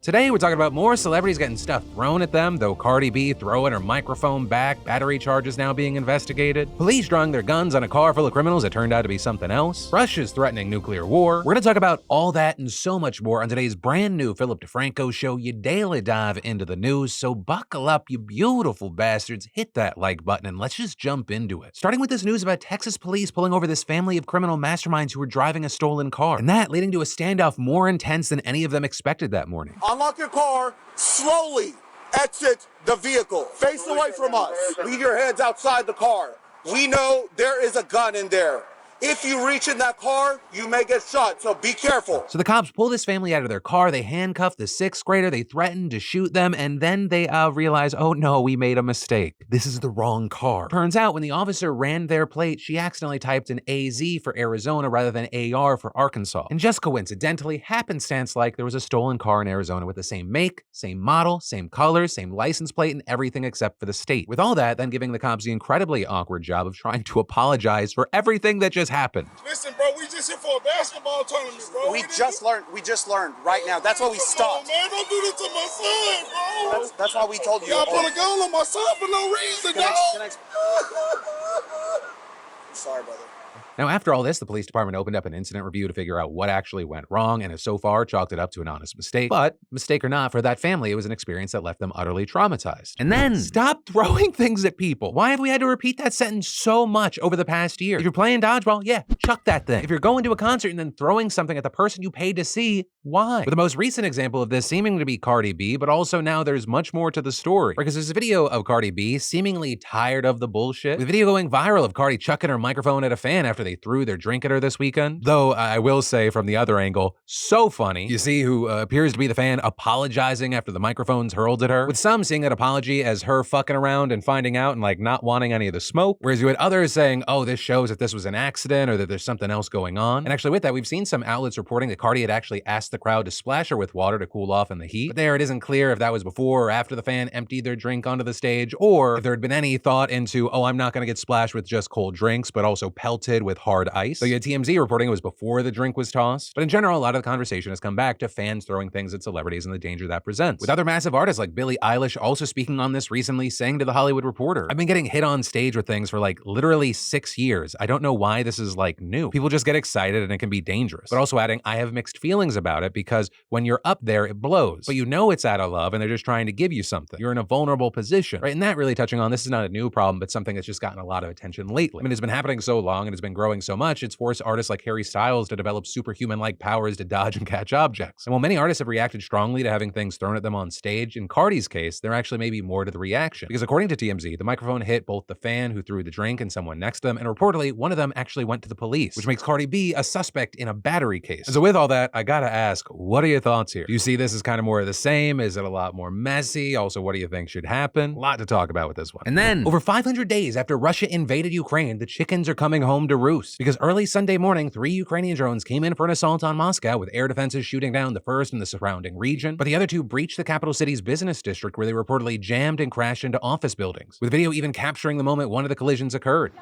Today, we're talking about more celebrities getting stuff thrown at them, though Cardi B throwing her microphone back, battery charges now being investigated, police drawing their guns on a car full of criminals that turned out to be something else, Russia's threatening nuclear war. We're gonna talk about all that and so much more on today's brand new Philip DeFranco show, your daily dive into the news. So buckle up, you beautiful bastards, hit that like button, and let's just jump into it. Starting with this news about Texas police pulling over this family of criminal masterminds who were driving a stolen car, and that leading to a standoff more intense than any of them expected that morning. Unlock your car, slowly exit the vehicle. Face away from us. Leave your hands outside the car. We know there is a gun in there. If you reach in that car, you may get shot, so be careful. So the cops pull this family out of their car, they handcuff the sixth grader, they threaten to shoot them, and then they realize, oh no, we made a mistake. This is the wrong car. Turns out when the officer ran their plate, she accidentally typed an AZ for Arizona rather than AR for Arkansas. And just coincidentally, happenstance-like, there was a stolen car in Arizona with the same make, same model, same colors, same license plate, and everything except for the state. With all that, then giving the cops the incredibly awkward job of trying to apologize for everything that just happened. Listen, bro, we just here for a basketball tournament, bro. We just learned right now. That's why we stopped. Man, don't do this to my son, bro. That's why we told you. Y'all put a gun on my son for no reason, dog. I'm sorry, brother. Now, after all this, the police department opened up an incident review to figure out what actually went wrong and has so far chalked it up to an honest mistake. But, mistake or not, for that family, it was an experience that left them utterly traumatized. And then, stop throwing things at people. Why have we had to repeat that sentence so much over the past year? If you're playing dodgeball, yeah, chuck that thing. If you're going to a concert and then throwing something at the person you paid to see, why? With the most recent example of this seeming to be Cardi B, but also now there's much more to the story. Because there's a video of Cardi B seemingly tired of the bullshit, with a video going viral of Cardi chucking her microphone at a fan after they threw their drink at her this weekend. Though, I will say from the other angle, so funny. You see who appears to be the fan apologizing after the microphones hurled at her, with some seeing that apology as her fucking around and finding out and like not wanting any of the smoke, whereas you had others saying, oh, this shows that this was an accident or that there's something else going on. And actually with that, we've seen some outlets reporting that Cardi had actually asked the crowd to splash her with water to cool off in the heat. But there, it isn't clear if that was before or after the fan emptied their drink onto the stage, or if there had been any thought into, oh, I'm not gonna get splashed with just cold drinks, but also pelted with hard ice. So you had TMZ reporting it was before the drink was tossed. But in general, a lot of the conversation has come back to fans throwing things at celebrities and the danger that presents. With other massive artists like Billie Eilish also speaking on this recently, saying to The Hollywood Reporter, I've been getting hit on stage with things for like literally 6 years. I don't know why this is like new. People just get excited and it can be dangerous. But also adding, I have mixed feelings about it because when you're up there, it blows. But you know it's out of love and they're just trying to give you something. You're in a vulnerable position, right? And that really touching on, this is not a new problem, but something that's just gotten a lot of attention lately. I mean, it's been happening so long and it's been growing so much, it's forced artists like Harry Styles to develop superhuman-like powers to dodge and catch objects. And while many artists have reacted strongly to having things thrown at them on stage, in Cardi's case, there actually may be more to the reaction. Because according to TMZ, the microphone hit both the fan who threw the drink and someone next to them, and reportedly, one of them actually went to the police, which makes Cardi B a suspect in a battery case. And so with all that, I gotta ask, what are your thoughts here? Do you see this as kind of more of the same? Is it a lot more messy? Also, what do you think should happen? A lot to talk about with this one. And then, over 500 days after Russia invaded Ukraine, the chickens are coming home to roost. Because early Sunday morning, 3 Ukrainian drones came in for an assault on Moscow, with air defenses shooting down the first in the surrounding region. But the other two breached the capital city's business district, where they reportedly jammed and crashed into office buildings, with video even capturing the moment one of the collisions occurred.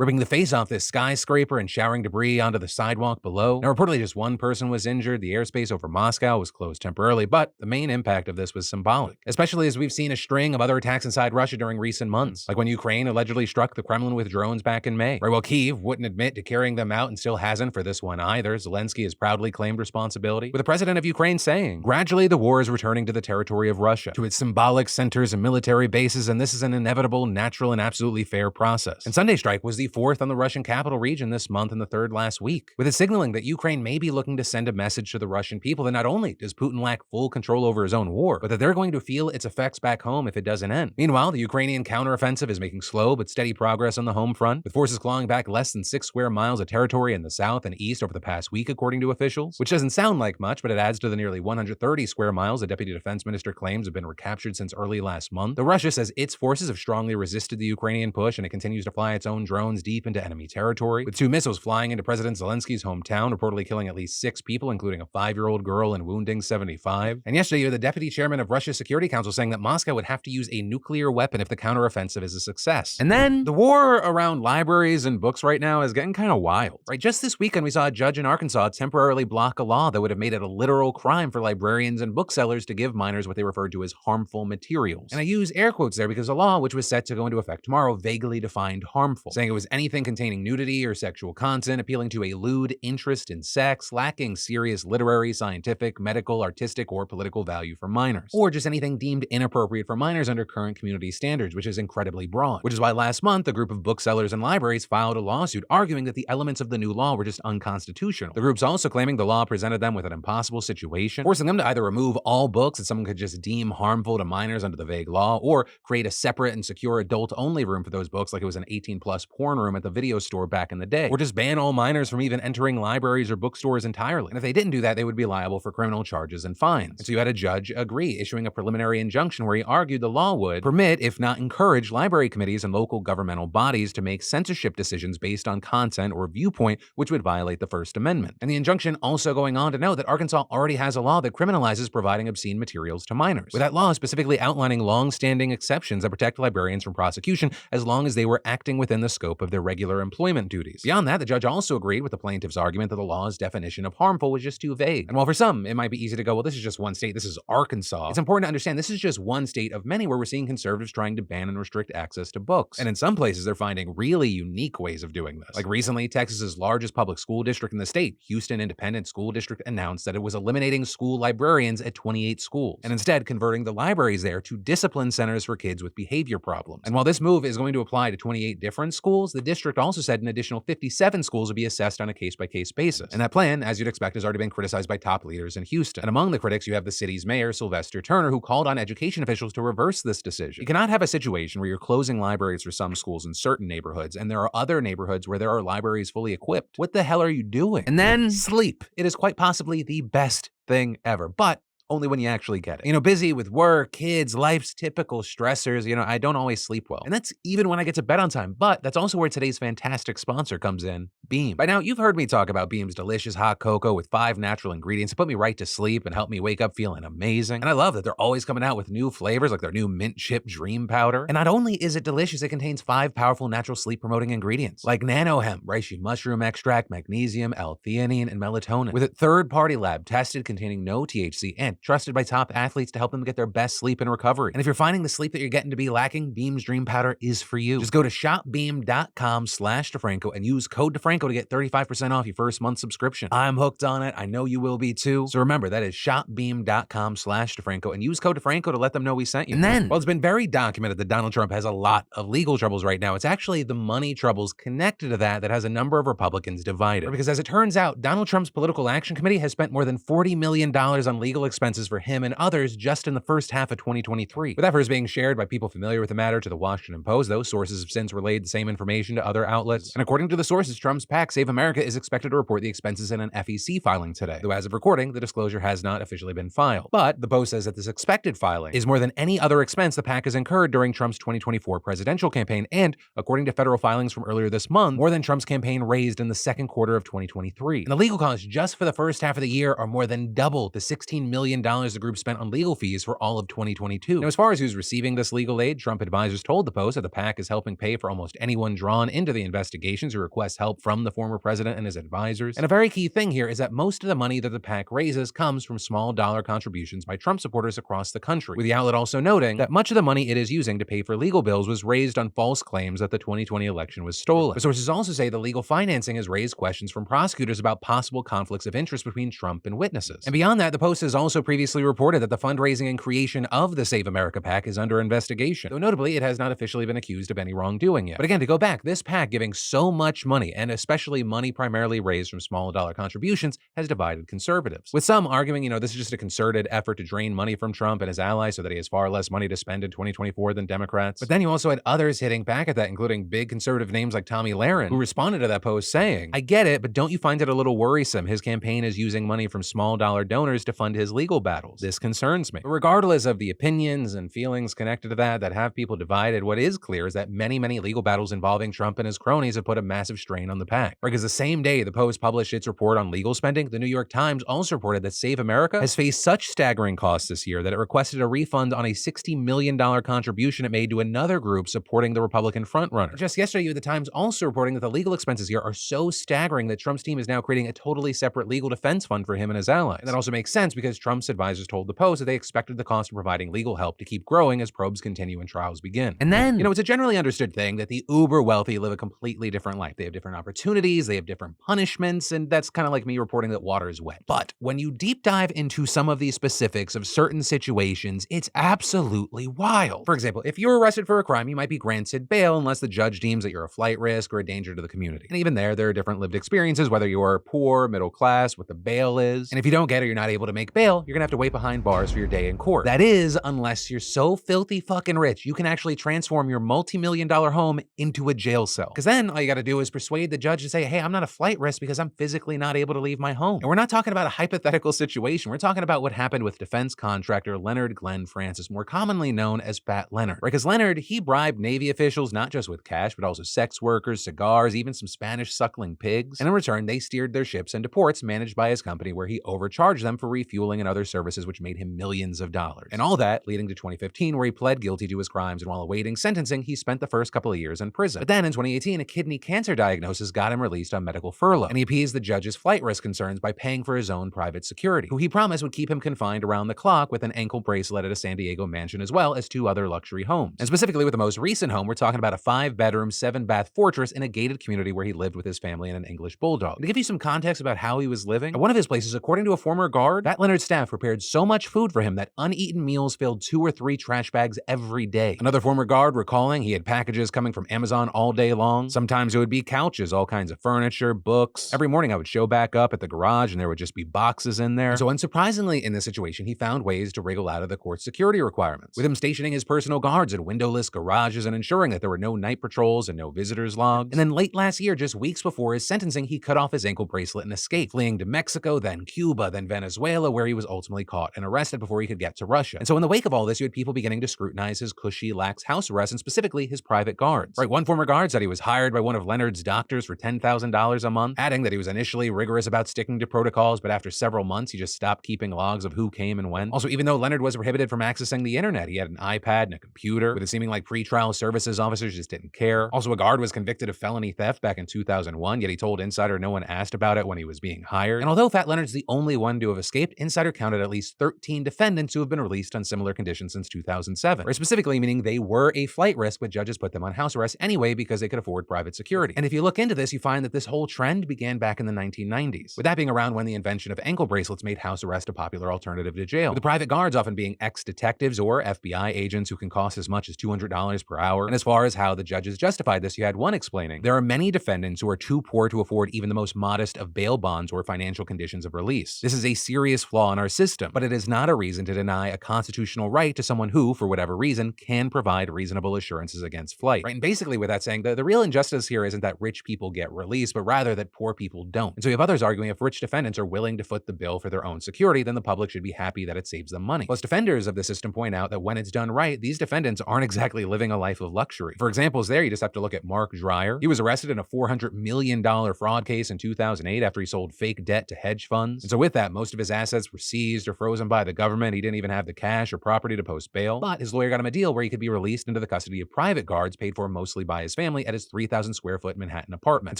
Ripping the face off this skyscraper and showering debris onto the sidewalk below. Now, reportedly just one person was injured. The airspace over Moscow was closed temporarily, but the main impact of this was symbolic, especially as we've seen a string of other attacks inside Russia during recent months, like when Ukraine allegedly struck the Kremlin with drones back in May. Right, while Kyiv wouldn't admit to carrying them out and still hasn't for this one either, Zelensky has proudly claimed responsibility, with the president of Ukraine saying, gradually the war is returning to the territory of Russia, to its symbolic centers and military bases, and this is an inevitable, natural, and absolutely fair process. And Sunday strike was the 4th on the Russian capital region this month and the 3rd last week, with it signaling that Ukraine may be looking to send a message to the Russian people that not only does Putin lack full control over his own war, but that they're going to feel its effects back home if it doesn't end. Meanwhile, the Ukrainian counteroffensive is making slow but steady progress on the home front, with forces clawing back less than 6 square miles of territory in the south and east over the past week, according to officials, which doesn't sound like much, but it adds to the nearly 130 square miles the Deputy Defense Minister claims have been recaptured since early last month. Though Russia says its forces have strongly resisted the Ukrainian push and it continues to fly its own drones guns deep into enemy territory, with 2 missiles flying into President Zelensky's hometown, reportedly killing at least 6 people, including a 5-year-old girl, and wounding 75. And yesterday, you had the deputy chairman of Russia's Security Council saying that Moscow would have to use a nuclear weapon if the counteroffensive is a success. And then the war around libraries and books right now is getting kind of wild, right? Just this weekend, we saw a judge in Arkansas temporarily block a law that would have made it a literal crime for librarians and booksellers to give minors what they referred to as harmful materials. And I use air quotes there because the law, which was set to go into effect tomorrow, vaguely defined harmful, saying it was anything containing nudity or sexual content, appealing to a lewd interest in sex, lacking serious literary, scientific, medical, artistic, or political value for minors, or just anything deemed inappropriate for minors under current community standards, which is incredibly broad. Which is why last month, a group of booksellers and libraries filed a lawsuit arguing that the elements of the new law were just unconstitutional. The group's also claiming the law presented them with an impossible situation, forcing them to either remove all books that someone could just deem harmful to minors under the vague law, or create a separate and secure adult-only room for those books like it was an 18-plus porn room at the video store back in the day, or just ban all minors from even entering libraries or bookstores entirely. And if they didn't do that, they would be liable for criminal charges and fines. And so you had a judge agree, issuing a preliminary injunction where he argued the law would permit, if not encourage, library committees and local governmental bodies to make censorship decisions based on content or viewpoint, which would violate the First Amendment. And the injunction also going on to note that Arkansas already has a law that criminalizes providing obscene materials to minors, with that law specifically outlining long-standing exceptions that protect librarians from prosecution as long as they were acting within the scope of their regular employment duties. Beyond that, the judge also agreed with the plaintiff's argument that the law's definition of harmful was just too vague. And while for some, it might be easy to go, well, this is just one state, this is Arkansas, it's important to understand this is just one state of many where we're seeing conservatives trying to ban and restrict access to books. And in some places, they're finding really unique ways of doing this. Like recently, Texas's largest public school district in the state, Houston Independent School District, announced that it was eliminating school librarians at 28 schools, and instead converting the libraries there to discipline centers for kids with behavior problems. And while this move is going to apply to 28 different schools, the district also said an additional 57 schools would be assessed on a case-by-case basis. And that plan, as you'd expect, has already been criticized by top leaders in Houston. And among the critics, you have the city's mayor, Sylvester Turner, who called on education officials to reverse this decision. You cannot have a situation where you're closing libraries for some schools in certain neighborhoods, and there are other neighborhoods where there are libraries fully equipped. What the hell are you doing? And then sleep. It is quite possibly the best thing ever, but only when you actually get it. You know, busy with work, kids, life's typical stressors, I don't always sleep well. And that's even when I get to bed on time, but that's also where today's fantastic sponsor comes in, Beam. By now, you've heard me talk about Beam's delicious hot cocoa with 5 natural ingredients to put me right to sleep and help me wake up feeling amazing. And I love that they're always coming out with new flavors like their new mint chip dream powder. And not only is it delicious, it contains 5 powerful natural sleep promoting ingredients like nano hemp, reishi mushroom extract, magnesium, L-theanine, and melatonin, with a third-party lab tested containing no THC and trusted by top athletes to help them get their best sleep and recovery. And if you're finding the sleep that you're getting to be lacking, Beam's Dream Powder is for you. Just go to shopbeam.com/DeFranco and use code DeFranco to get 35% off your first month subscription. I'm hooked on it. I know you will be too. So remember, that is shopbeam.com/DeFranco and use code DeFranco to let them know we sent you. And then, well, it's been very documented that Donald Trump has a lot of legal troubles right now. It's actually the money troubles connected to that has a number of Republicans divided. Because as it turns out, Donald Trump's Political Action Committee has spent more than $40 million on legal expenses for him and others just in the first half of 2023. With efforts being shared by people familiar with the matter to the Washington Post, those sources have since relayed the same information to other outlets. And according to the sources, Trump's PAC, Save America, is expected to report the expenses in an FEC filing today. Though as of recording, the disclosure has not officially been filed. But the Post says that this expected filing is more than any other expense the PAC has incurred during Trump's 2024 presidential campaign, and according to federal filings from earlier this month, more than Trump's campaign raised in the second quarter of 2023. And the legal costs just for the first half of the year are more than double the $16 million the group spent on legal fees for all of 2022. Now, as far as who's receiving this legal aid, Trump advisors told the Post that the PAC is helping pay for almost anyone drawn into the investigations who requests help from the former president and his advisors. And a very key thing here is that most of the money that the PAC raises comes from small dollar contributions by Trump supporters across the country, with the outlet also noting that much of the money it is using to pay for legal bills was raised on false claims that the 2020 election was stolen. The sources also say the legal financing has raised questions from prosecutors about possible conflicts of interest between Trump and witnesses. And beyond that, the Post has also previously reported that the fundraising and creation of the Save America PAC is under investigation, though notably it has not officially been accused of any wrongdoing yet. But again, to go back, this PAC giving so much money, and especially money primarily raised from small dollar contributions, has divided conservatives, with some arguing, this is just a concerted effort to drain money from Trump and his allies so that he has far less money to spend in 2024 than Democrats. But then you also had others hitting back at that, including big conservative names like Tomi Lahren, who responded to that post saying, "I get it, but don't you find it a little worrisome his campaign is using money from small dollar donors to fund his legal legal battles. This concerns me. But regardless of the opinions and feelings connected to that have people divided, what is clear is that many legal battles involving Trump and his cronies have put a massive strain on the pack. Because the same day the Post published its report on legal spending, the New York Times also reported that Save America has faced such staggering costs this year that it requested a refund on a $60 million contribution it made to another group supporting the Republican frontrunner. Just yesterday, you had the Times also reporting that the legal expenses here are so staggering that Trump's team is now creating a totally separate legal defense fund for him and his allies. And that also makes sense because Trump's advisors told the Post that they expected the cost of providing legal help to keep growing as probes continue and trials begin. And then, it's a generally understood thing that the uber wealthy live a completely different life. They have different opportunities, they have different punishments, and that's kind of like me reporting that water is wet. But when you deep dive into some of the specifics of certain situations, it's absolutely wild. For example, if you're arrested for a crime, you might be granted bail unless the judge deems that you're a flight risk or a danger to the community. And even there are different lived experiences, whether you're poor, middle class, what the bail is. And if you don't get it or you're not able to make bail, you're gonna have to wait behind bars for your day in court. That is, unless you're so filthy fucking rich, you can actually transform your multi-million-dollar home into a jail cell. Because then all you gotta do is persuade the judge to say, hey, I'm not a flight risk because I'm physically not able to leave my home. And we're not talking about a hypothetical situation. We're talking about what happened with defense contractor Leonard Glenn Francis, more commonly known as Fat Leonard. Because Leonard, he bribed Navy officials not just with cash, but also sex workers, cigars, even some Spanish suckling pigs. And in return, they steered their ships into ports managed by his company where he overcharged them for refueling and other services, which made him millions of dollars. And all that leading to 2015, where he pled guilty to his crimes, and while awaiting sentencing, he spent the first couple of years in prison. But then in 2018, a kidney cancer diagnosis got him released on medical furlough, and he appeased the judge's flight risk concerns by paying for his own private security, who he promised would keep him confined around the clock with an ankle bracelet at a San Diego mansion as well as 2 other luxury homes. And specifically with the most recent home, we're talking about a 5-bedroom, 7-bath fortress in a gated community where he lived with his family and an English bulldog. And to give you some context about how he was living, at one of his places, according to a former guard, that Leonard's staff prepared so much food for him that uneaten meals filled 2 or 3 trash bags every day. Another former guard recalling he had packages coming from Amazon all day long. Sometimes it would be couches, all kinds of furniture, books. Every morning I would show back up at the garage and there would just be boxes in there. So unsurprisingly, in this situation, he found ways to wriggle out of the court's security requirements, with him stationing his personal guards in windowless garages and ensuring that there were no night patrols and no visitors logs. And then late last year, just weeks before his sentencing, he cut off his ankle bracelet and escaped, fleeing to Mexico, then Cuba, then Venezuela, where he was ultimately caught and arrested before he could get to Russia. And so in the wake of all this, you had people beginning to scrutinize his cushy, lax house arrest, and specifically his private guards. Right, one former guard said he was hired by one of Leonard's doctors for $10,000 a month, adding that he was initially rigorous about sticking to protocols, but after several months, he just stopped keeping logs of who came and when. Also, even though Leonard was prohibited from accessing the internet, he had an iPad and a computer, with it seeming like pretrial services officers just didn't care. Also, a guard was convicted of felony theft back in 2001, yet he told Insider no one asked about it when he was being hired. And although Fat Leonard's the only one to have escaped, Insider counted at least 13 defendants who have been released on similar conditions since 2007, or specifically meaning they were a flight risk, but judges put them on house arrest anyway because they could afford private security. And if you look into this, you find that this whole trend began back in the 1990s, with that being around when the invention of ankle bracelets made house arrest a popular alternative to jail, with the private guards often being ex-detectives or FBI agents who can cost as much as $200 per hour. And as far as how the judges justified this, you had one explaining, there are many defendants who are too poor to afford even the most modest of bail bonds or financial conditions of release. This is a serious flaw in our system, but it is not a reason to deny a constitutional right to someone who, for whatever reason, can provide reasonable assurances against flight. Right? And basically with that saying, the real injustice here isn't that rich people get released, but rather that poor people don't. And so you have others arguing if rich defendants are willing to foot the bill for their own security, then the public should be happy that it saves them money. Plus, defenders of the system point out that when it's done right, these defendants aren't exactly living a life of luxury. For examples there, you just have to look at Mark Dreyer. He was arrested in a $400 million fraud case in 2008 after he sold fake debt to hedge funds. And so with that, most of his assets were seized or frozen by the government. He didn't even have the cash or property to post bail. But his lawyer got him a deal where he could be released into the custody of private guards paid for mostly by his family at his 3,000 square foot Manhattan apartment.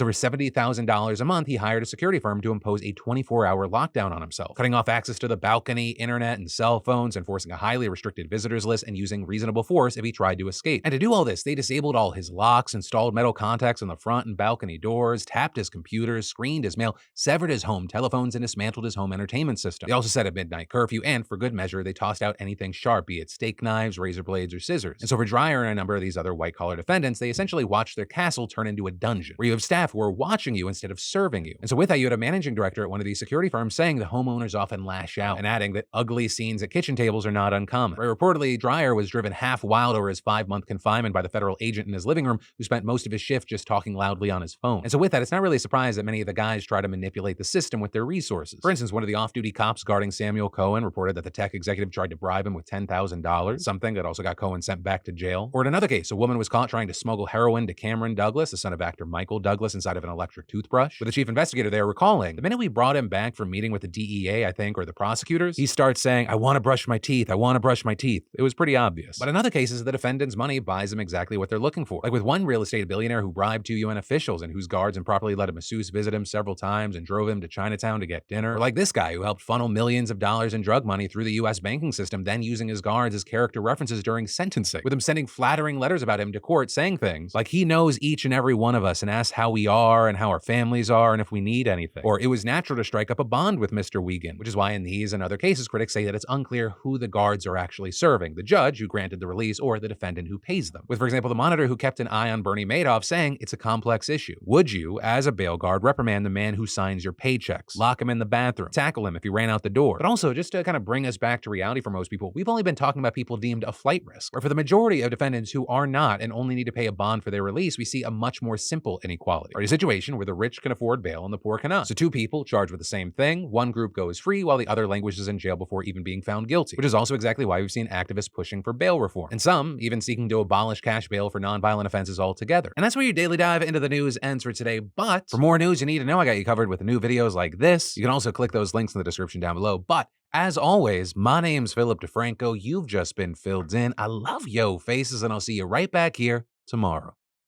And so for $70,000 a month, he hired a security firm to impose a 24-hour lockdown on himself, cutting off access to the balcony, internet, and cell phones, enforcing a highly restricted visitors list, and using reasonable force if he tried to escape. And to do all this, they disabled all his locks, installed metal contacts on the front and balcony doors, tapped his computers, screened his mail, severed his home telephones, and dismantled his home entertainment system. They also set a midnight curfew, and for good measure, they tossed out anything sharp, be it steak knives, razor blades, or scissors. And so for Dreyer and a number of these other white-collar defendants, they essentially watched their castle turn into a dungeon, where you have staff who are watching you instead of serving you. And so with that, you had a managing director at one of these security firms saying the homeowners often lash out, and adding that ugly scenes at kitchen tables are not uncommon. Right, reportedly, Dreyer was driven half wild over his 5-month confinement by the federal agent in his living room who spent most of his shift just talking loudly on his phone. And so with that, it's not really a surprise that many of the guys try to manipulate the system with their resources. For instance, one of the off-duty cops guarding Samuel Cohen reported that the tech executive tried to bribe him with $10,000, something that also got Cohen sent back to jail. Or in another case, a woman was caught trying to smuggle heroin to Cameron Douglas, the son of actor Michael Douglas, inside of an electric toothbrush. With the chief investigator there recalling, the minute we brought him back from meeting with the DEA, I think, or the prosecutors, he starts saying, I want to brush my teeth, I want to brush my teeth. It was pretty obvious. But in other cases, the defendant's money buys them exactly what they're looking for. Like with one real estate billionaire who bribed 2 UN officials and whose guards improperly let a masseuse visit him several times and drove him to Chinatown to get dinner. Or like this guy who helped funnel millions of dollars in drug money through the US banking system, then using his guards as character references during sentencing, with him sending flattering letters about him to court saying things like he knows each and every one of us and asks how we are and how our families are and if we need anything. Or it was natural to strike up a bond with Mr. Wiegand, which is why in these and other cases, critics say that it's unclear who the guards are actually serving, the judge who granted the release or the defendant who pays them. With, for example, the Monitor who kept an eye on Bernie Madoff saying it's a complex issue. Would you, as a bail guard, reprimand the man who signs your paychecks, lock him in the bathroom, tackle him if he ran out the door? But also, just to kind of bring us back to reality for most people, we've only been talking about people deemed a flight risk, where for the majority of defendants who are not and only need to pay a bond for their release, we see a much more simple inequality, or a situation where the rich can afford bail and the poor cannot. So 2 people charged with the same thing, one group goes free while the other languishes in jail before even being found guilty, which is also exactly why we've seen activists pushing for bail reform, and some even seeking to abolish cash bail for nonviolent offenses altogether. And that's where your daily dive into the news ends for today. But for more news you need to know, I got you covered with new videos like this. You can also click those links in the description down below. But as always, my name's Philip DeFranco. You've just been filled in. I love yo faces, and I'll see you right back here tomorrow.